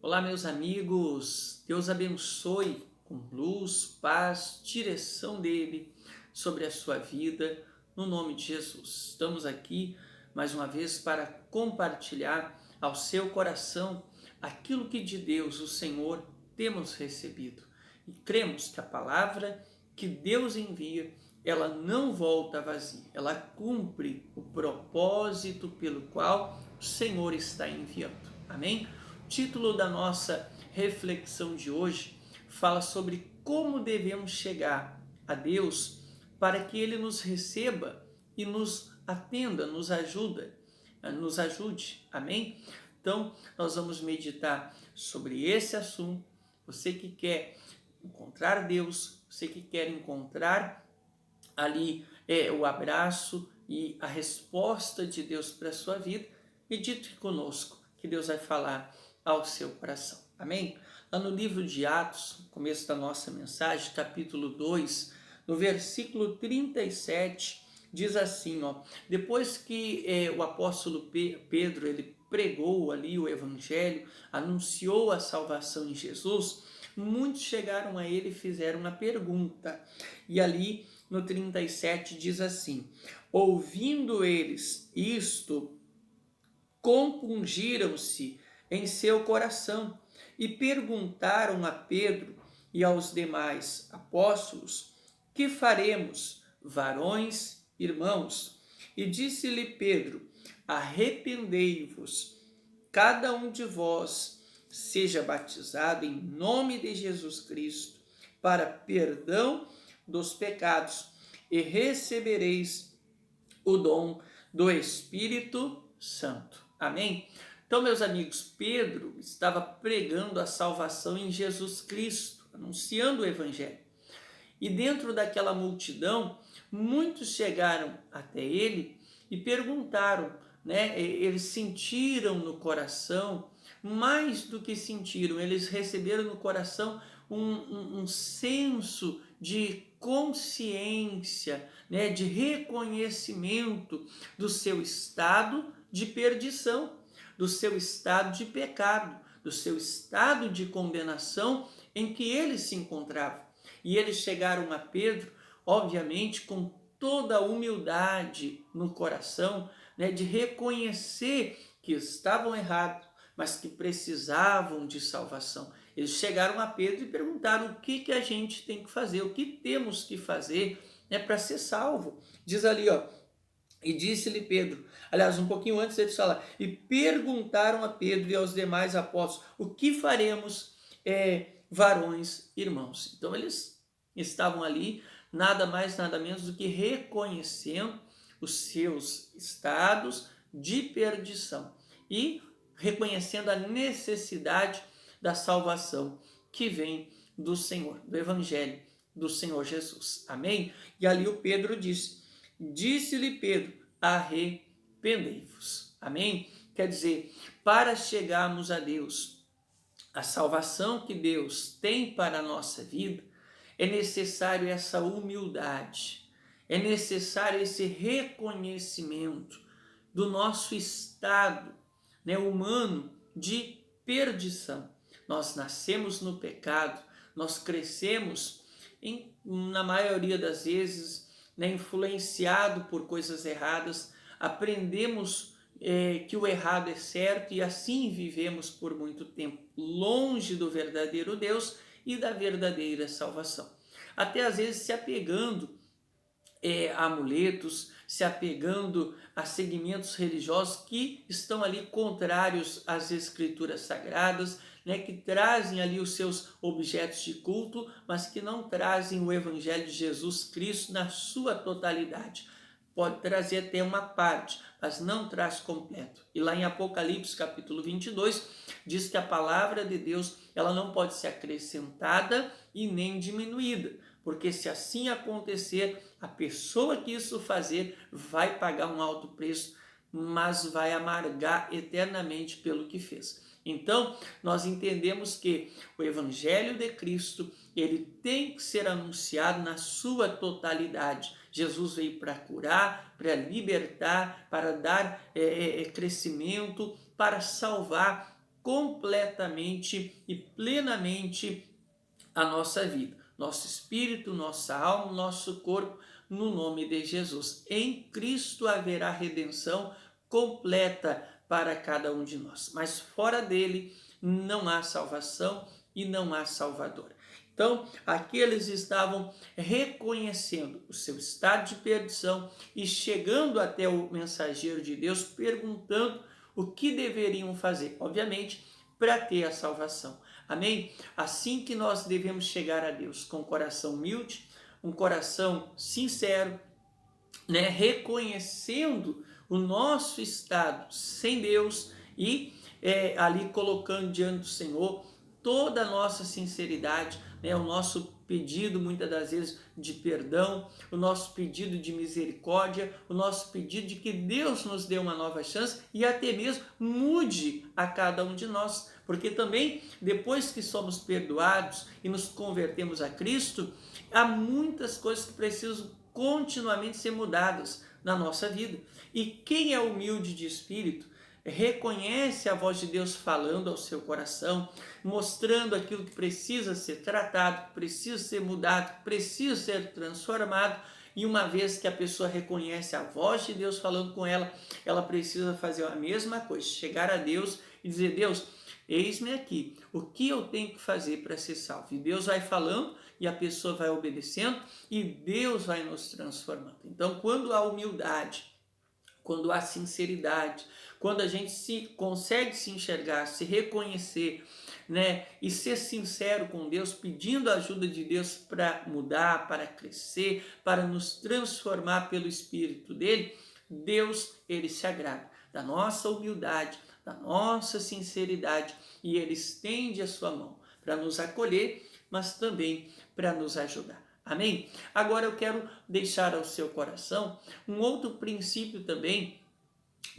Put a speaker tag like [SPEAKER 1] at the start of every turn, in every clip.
[SPEAKER 1] Olá, meus amigos, Deus abençoe com luz, paz, direção dele sobre a sua vida, no nome de Jesus. Estamos aqui mais uma vez para compartilhar ao seu coração aquilo que de Deus, o Senhor, temos recebido. E cremos que a palavra que Deus envia, ela não volta vazia, ela cumpre o propósito pelo qual o Senhor está enviando. Amém? O título da nossa reflexão de hoje fala sobre como devemos chegar a Deus para que Ele nos receba e nos atenda, nos ajude. Amém? Então, nós vamos meditar sobre esse assunto. Você que quer encontrar Deus, você que quer encontrar ali o abraço e a resposta de Deus para a sua vida, medite conosco que Deus vai falar ao seu coração. Amém? Lá no livro de Atos, começo da nossa mensagem, capítulo 2, no versículo 37, diz assim, depois que o apóstolo Pedro ele pregou ali o evangelho, anunciou a salvação em Jesus, muitos chegaram a ele e fizeram uma pergunta. E ali no 37 diz assim: ouvindo eles isto, compungiram-se em seu coração e perguntaram a Pedro e aos demais apóstolos: que faremos, varões, irmãos? E disse-lhe Pedro: arrependei-vos, cada um de vós seja batizado em nome de Jesus Cristo para perdão dos pecados e recebereis o dom do Espírito Santo. Amém? Então, meus amigos, Pedro estava pregando a salvação em Jesus Cristo, anunciando o Evangelho. E dentro daquela multidão, muitos chegaram até ele e perguntaram, né? Eles sentiram no coração, mais do que sentiram, eles receberam no coração um senso de consciência, né? De reconhecimento do seu estado de perdição, do seu estado de pecado, do seu estado de condenação em que ele se encontrava. E eles chegaram a Pedro, obviamente, com toda a humildade no coração, né, de reconhecer que estavam errados, mas que precisavam de salvação. Eles chegaram a Pedro e perguntaram o que a gente tem que fazer, o que temos que fazer, né, para ser salvo. Diz ali, e disse-lhe Pedro, aliás, um pouquinho antes ele fala, e perguntaram a Pedro e aos demais apóstolos, o que faremos, varões, irmãos? Então eles estavam ali, nada mais, nada menos do que reconhecendo os seus estados de perdição e reconhecendo a necessidade da salvação que vem do Senhor, do Evangelho do Senhor Jesus. Amém? E ali o Pedro disse-lhe Pedro, arrependei-vos. Amém? Quer dizer, para chegarmos a Deus, a salvação que Deus tem para a nossa vida, é necessário essa humildade, é necessário esse reconhecimento do nosso estado, né, humano de perdição. Nós nascemos no pecado, nós crescemos, na maioria das vezes, né, influenciado por coisas erradas, aprendemos que o errado é certo e assim vivemos por muito tempo, longe do verdadeiro Deus e da verdadeira salvação. Até às vezes se apegando a amuletos, se apegando a segmentos religiosos que estão ali contrários às escrituras sagradas, né, que trazem ali os seus objetos de culto, mas que não trazem o Evangelho de Jesus Cristo na sua totalidade. Pode trazer até uma parte, mas não traz completo. E lá em Apocalipse capítulo 22, diz que a palavra de Deus ela não pode ser acrescentada e nem diminuída, porque se assim acontecer, a pessoa que isso fazer vai pagar um alto preço, mas vai amargar eternamente pelo que fez. Então, nós entendemos que o Evangelho de Cristo, ele tem que ser anunciado na sua totalidade. Jesus veio para curar, para libertar, para dar crescimento, para salvar completamente e plenamente a nossa vida, nosso espírito, nossa alma, nosso corpo, no nome de Jesus. Em Cristo haverá redenção completa para cada um de nós, mas fora dele não há salvação e não há Salvador. Então, aqui eles estavam reconhecendo o seu estado de perdição e chegando até o mensageiro de Deus, perguntando o que deveriam fazer, obviamente, para ter a salvação. Amém? Assim que nós devemos chegar a Deus, com um coração humilde, um coração sincero, né? Reconhecendo o nosso estado sem Deus e ali colocando diante do Senhor toda a nossa sinceridade, né? O nosso pedido muitas das vezes de perdão, o nosso pedido de misericórdia, o nosso pedido de que Deus nos dê uma nova chance e até mesmo mude a cada um de nós, porque também depois que somos perdoados e nos convertemos a Cristo, há muitas coisas que precisam continuamente ser mudadas na nossa vida. E quem é humilde de espírito reconhece a voz de Deus falando ao seu coração, mostrando aquilo que precisa ser tratado, que precisa ser mudado, que precisa ser transformado. E uma vez que a pessoa reconhece a voz de Deus falando com ela, ela precisa fazer a mesma coisa, chegar a Deus e dizer: Deus, eis-me aqui, o que eu tenho que fazer para ser salvo? E Deus vai falando e a pessoa vai obedecendo e Deus vai nos transformando. Então, quando há humildade, quando há sinceridade, quando a gente consegue se enxergar, se reconhecer, né, e ser sincero com Deus, pedindo a ajuda de Deus para mudar, para crescer, para nos transformar pelo Espírito dele, Deus, ele se agrada da nossa humildade, da nossa sinceridade, e ele estende a sua mão para nos acolher, mas também para nos ajudar. Amém? Agora eu quero deixar ao seu coração um outro princípio também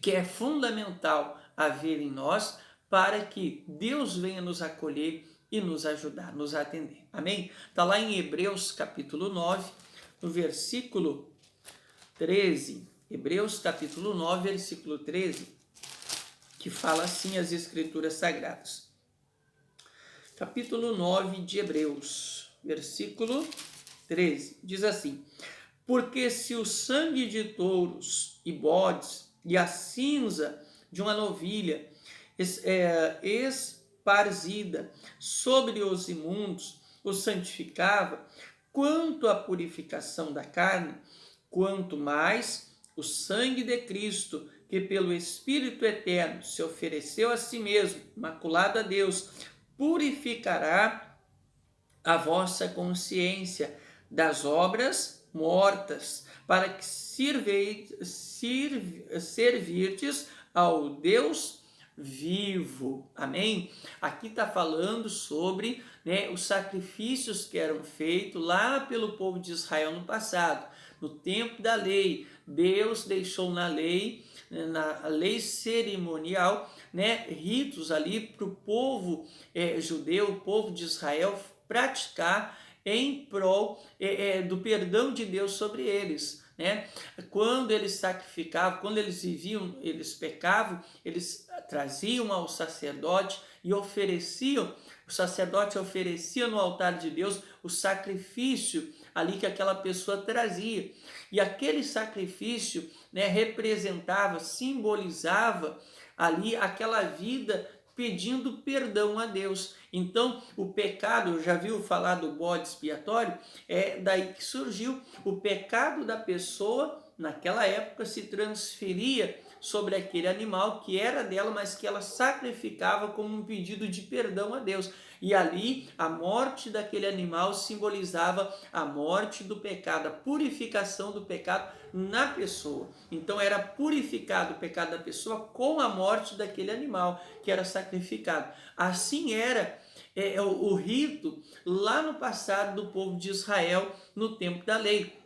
[SPEAKER 1] que é fundamental haver em nós para que Deus venha nos acolher e nos ajudar, nos atender. Amém? Está lá em Hebreus capítulo 9, no versículo 13. Hebreus capítulo 9, versículo 13, que fala assim as Escrituras Sagradas. Capítulo 9 de Hebreus, versículo 13, diz assim: porque se o sangue de touros e bodes e a cinza de uma novilha esparzida sobre os imundos os santificava, quanto à purificação da carne, quanto mais o sangue de Cristo, que pelo Espírito Eterno se ofereceu a si mesmo, imaculado a Deus, purificará a vossa consciência das obras mortas, para que servirdes ao Deus vivo. Amém? Aqui está falando sobre, né, os sacrifícios que eram feitos lá pelo povo de Israel no passado. No tempo da lei, Deus deixou na lei cerimonial, né, ritos ali para o povo judeu, o povo de Israel praticar em prol do perdão de Deus sobre eles, né? Quando eles sacrificavam, quando eles viviam, eles pecavam, eles traziam ao sacerdote e ofereciam, o sacerdote oferecia no altar de Deus o sacrifício ali que aquela pessoa trazia, e aquele sacrifício, né, representava, simbolizava ali aquela vida pedindo perdão a Deus. Então, o pecado, já viu falar do bode expiatório? É daí que surgiu. O pecado da pessoa, naquela época, se transferia sobre aquele animal que era dela, mas que ela sacrificava como um pedido de perdão a Deus. E ali, a morte daquele animal simbolizava a morte do pecado, a purificação do pecado na pessoa. Então era purificado o pecado da pessoa com a morte daquele animal que era sacrificado. Assim era o rito lá no passado do povo de Israel no tempo da lei.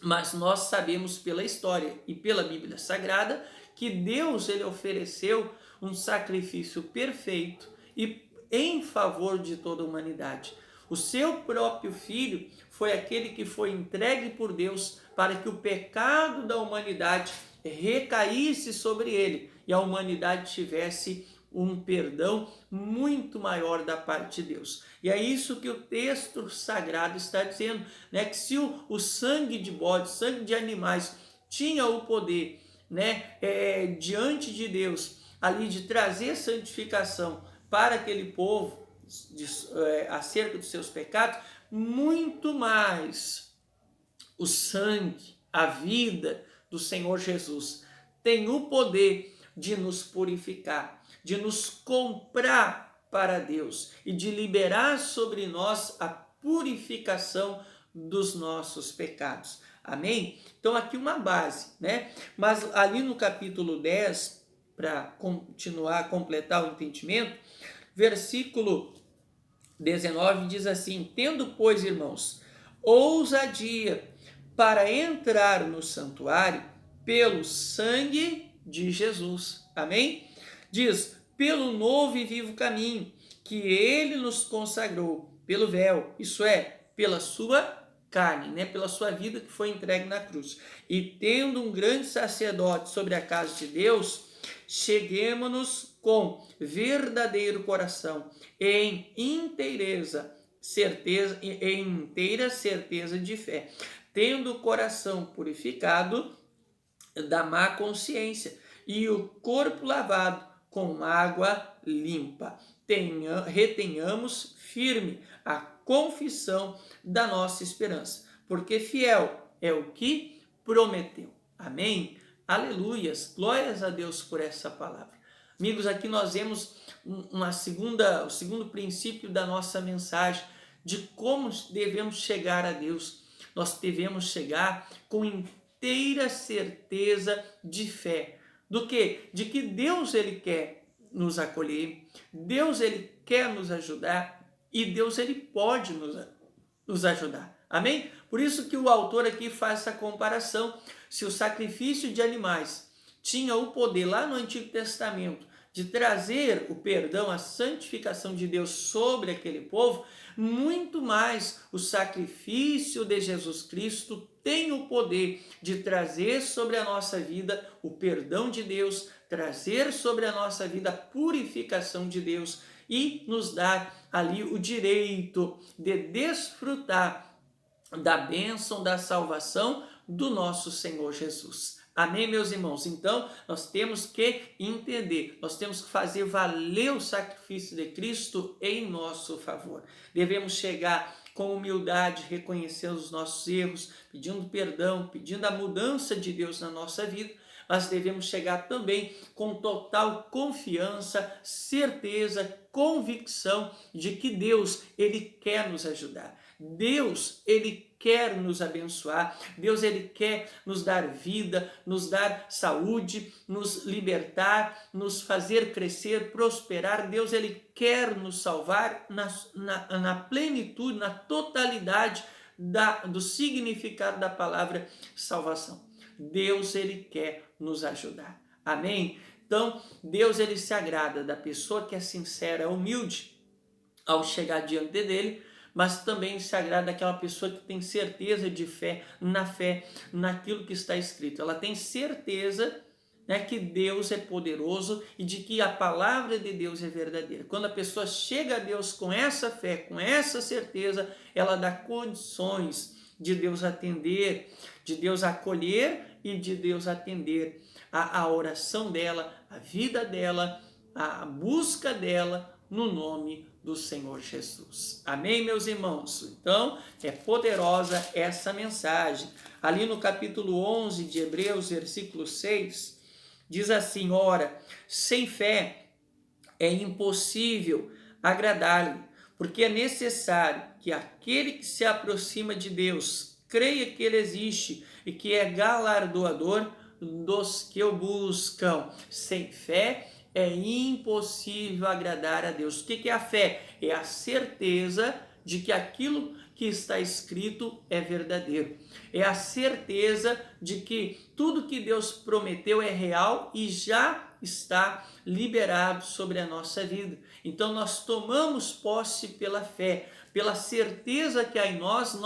[SPEAKER 1] Mas nós sabemos pela história e pela Bíblia Sagrada que Deus, ele ofereceu um sacrifício perfeito e em favor de toda a humanidade. O seu próprio filho foi aquele que foi entregue por Deus para que o pecado da humanidade recaísse sobre ele e a humanidade tivesse um perdão muito maior da parte de Deus. E é isso que o texto sagrado está dizendo, né? Que se o sangue de bode, sangue de animais, tinha o poder, né, diante de Deus, ali de trazer santificação para aquele povo, acerca dos seus pecados, muito mais o sangue, a vida do Senhor Jesus tem o poder de nos purificar, de nos comprar para Deus e de liberar sobre nós a purificação dos nossos pecados. Amém? Então aqui uma base, né? Mas ali no capítulo 10, para continuar, completar o entendimento, versículo 19 diz assim: tendo, pois, irmãos, ousadia para entrar no santuário pelo sangue de Jesus. Amém? Diz, pelo novo e vivo caminho que ele nos consagrou, pelo véu, isso é, pela sua carne, né? Pela sua vida que foi entregue na cruz. E tendo um grande sacerdote sobre a casa de Deus, cheguemo-nos com verdadeiro coração, em inteira certeza de fé, tendo o coração purificado da má consciência e o corpo lavado com água limpa. Retenhamos firme a confissão da nossa esperança, porque fiel é o que prometeu. Amém? Aleluias, glórias a Deus por essa palavra. Amigos, aqui nós vemos o segundo princípio da nossa mensagem, de como devemos chegar a Deus. Nós devemos chegar com inteira certeza de fé. Do quê? De que Deus ele quer nos acolher, Deus ele quer nos ajudar e Deus ele pode nos ajudar. Amém? Por isso que o autor aqui faz essa comparação. Se o sacrifício de animais tinha o poder lá no Antigo Testamento de trazer o perdão, a santificação de Deus sobre aquele povo, muito mais o sacrifício de Jesus Cristo tem o poder de trazer sobre a nossa vida o perdão de Deus, trazer sobre a nossa vida a purificação de Deus e nos dar ali o direito de desfrutar da bênção da salvação do nosso Senhor Jesus. Amém, meus irmãos? Então, nós temos que entender, nós temos que fazer valer o sacrifício de Cristo em nosso favor. Devemos chegar com humildade, reconhecendo os nossos erros, pedindo perdão, pedindo a mudança de Deus na nossa vida, mas devemos chegar também com total confiança, certeza, convicção de que Deus, ele quer nos ajudar. Deus, ele quer nos abençoar. Deus, ele quer nos dar vida, nos dar saúde, nos libertar, nos fazer crescer, prosperar. Deus, ele quer nos salvar na plenitude, na totalidade do significado da palavra salvação. Deus, ele quer nos ajudar. Amém? Então, Deus, ele se agrada da pessoa que é sincera, humilde ao chegar diante dele, mas também se agrada daquela pessoa que tem certeza de fé, naquilo que está escrito. Ela tem certeza, né, que Deus é poderoso e de que a palavra de Deus é verdadeira. Quando a pessoa chega a Deus com essa fé, com essa certeza, ela dá condições de Deus atender, de Deus acolher e de Deus atender a oração dela, a vida dela, a busca dela no nome do Senhor Jesus. Amém, meus irmãos? Então, é poderosa essa mensagem. Ali no capítulo 11 de Hebreus, versículo 6, diz assim: ora, sem fé é impossível agradar-lhe, porque é necessário que aquele que se aproxima de Deus creia que ele existe e que é galardoador dos que o buscam. Sem fé é impossível agradar a Deus. O que é a fé? É a certeza de que aquilo que está escrito é verdadeiro. É a certeza de que tudo que Deus prometeu é real e já está liberado sobre a nossa vida. Então nós tomamos posse pela fé, pela certeza que há em nós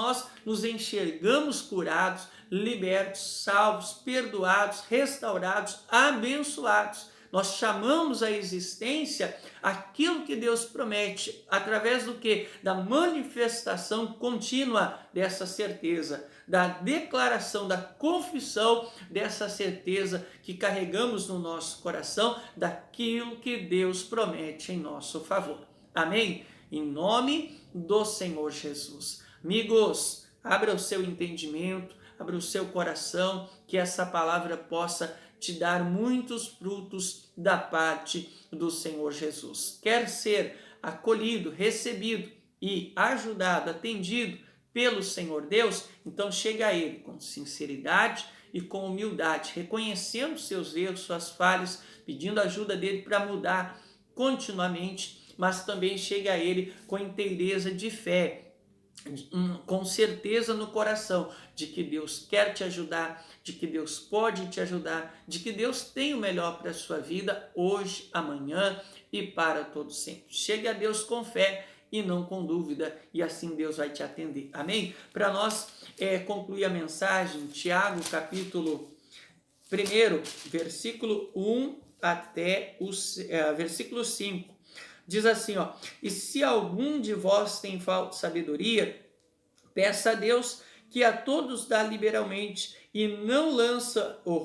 [SPEAKER 1] nos enxergamos curados, libertos, salvos, perdoados, restaurados, abençoados. Nós chamamos à existência aquilo que Deus promete, através do que? Da manifestação contínua dessa certeza, da declaração, da confissão dessa certeza que carregamos no nosso coração, daquilo que Deus promete em nosso favor. Amém? Em nome do Senhor Jesus. Amigos, abra o seu entendimento, abra o seu coração, que essa palavra possa te dar muitos frutos da parte do Senhor Jesus. Quer ser acolhido, recebido e ajudado, atendido pelo Senhor Deus? Então chega a Ele com sinceridade e com humildade, reconhecendo seus erros, suas falhas, pedindo ajuda dele para mudar continuamente, mas também chega a Ele com inteireza de fé, com certeza no coração de que Deus quer te ajudar, de que Deus pode te ajudar, de que Deus tem o melhor para a sua vida hoje, amanhã e para todo sempre. Chegue a Deus com fé e não com dúvida, e assim Deus vai te atender. Amém? Para nós concluir a mensagem, Tiago, capítulo 1, versículo 1 até o versículo 5. Diz assim, ó: e se algum de vós tem falta de sabedoria, peça a Deus, que a todos dá liberalmente, e não lança em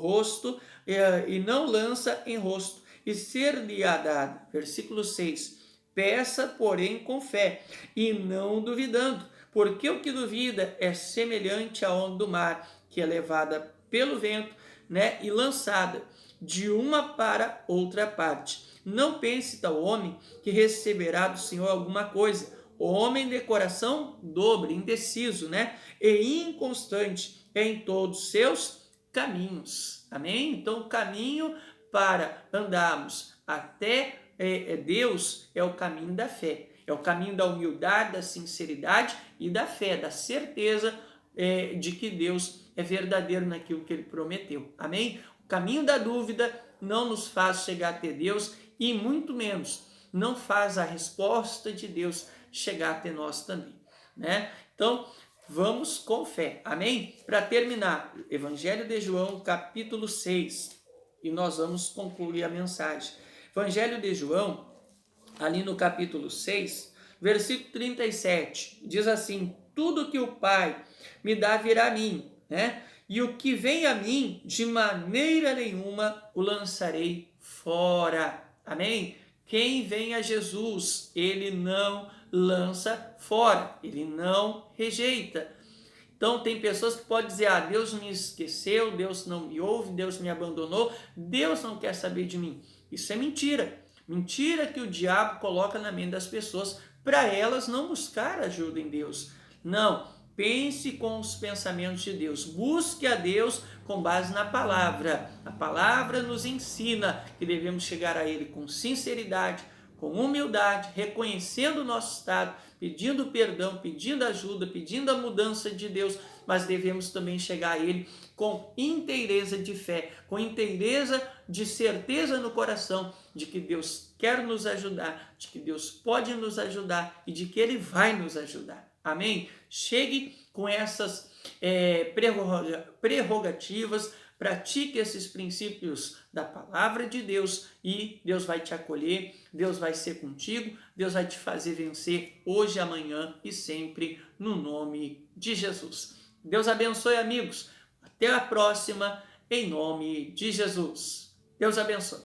[SPEAKER 1] rosto, e ser-lhe-á dado. Versículo 6. Peça, porém, com fé, e não duvidando, porque o que duvida é semelhante à onda do mar, que é levada pelo vento, né, e lançada de uma para outra parte. Não pense tal homem que receberá do Senhor alguma coisa. O homem de coração dobre, indeciso, né? E inconstante em todos os seus caminhos. Amém? Então, o caminho para andarmos até Deus é o caminho da fé. É o caminho da humildade, da sinceridade e da fé, da certeza de que Deus é verdadeiro naquilo que Ele prometeu. Amém? O caminho da dúvida não nos faz chegar até Deus, e muito menos não faz a resposta de Deus chegar até nós também, né? Então, vamos com fé, amém? Para terminar, Evangelho de João, capítulo 6, e nós vamos concluir a mensagem. Evangelho de João, ali no capítulo 6, versículo 37, diz assim: tudo que o Pai me dá virá a mim, né? E o que vem a mim, de maneira nenhuma o lançarei fora. Amém? Quem vem a Jesus, ele não lança fora, ele não rejeita. Então tem pessoas que podem dizer: Deus me esqueceu, Deus não me ouve, Deus me abandonou, Deus não quer saber de mim. Isso é mentira. Mentira que o diabo coloca na mente das pessoas para elas não buscar ajuda em Deus. Não. Pense com os pensamentos de Deus. Busque a Deus com base na palavra. A palavra nos ensina que devemos chegar a Ele com sinceridade, com humildade, reconhecendo o nosso estado, pedindo perdão, pedindo ajuda, pedindo a mudança de Deus, mas devemos também chegar a Ele com inteireza de fé, com inteireza de certeza no coração de que Deus quer nos ajudar, de que Deus pode nos ajudar e de que Ele vai nos ajudar. Amém? Chegue com essas prerrogativas, pratique esses princípios da palavra de Deus e Deus vai te acolher, Deus vai ser contigo, Deus vai te fazer vencer hoje, amanhã e sempre, no nome de Jesus. Deus abençoe, amigos. Até a próxima, em nome de Jesus. Deus abençoe.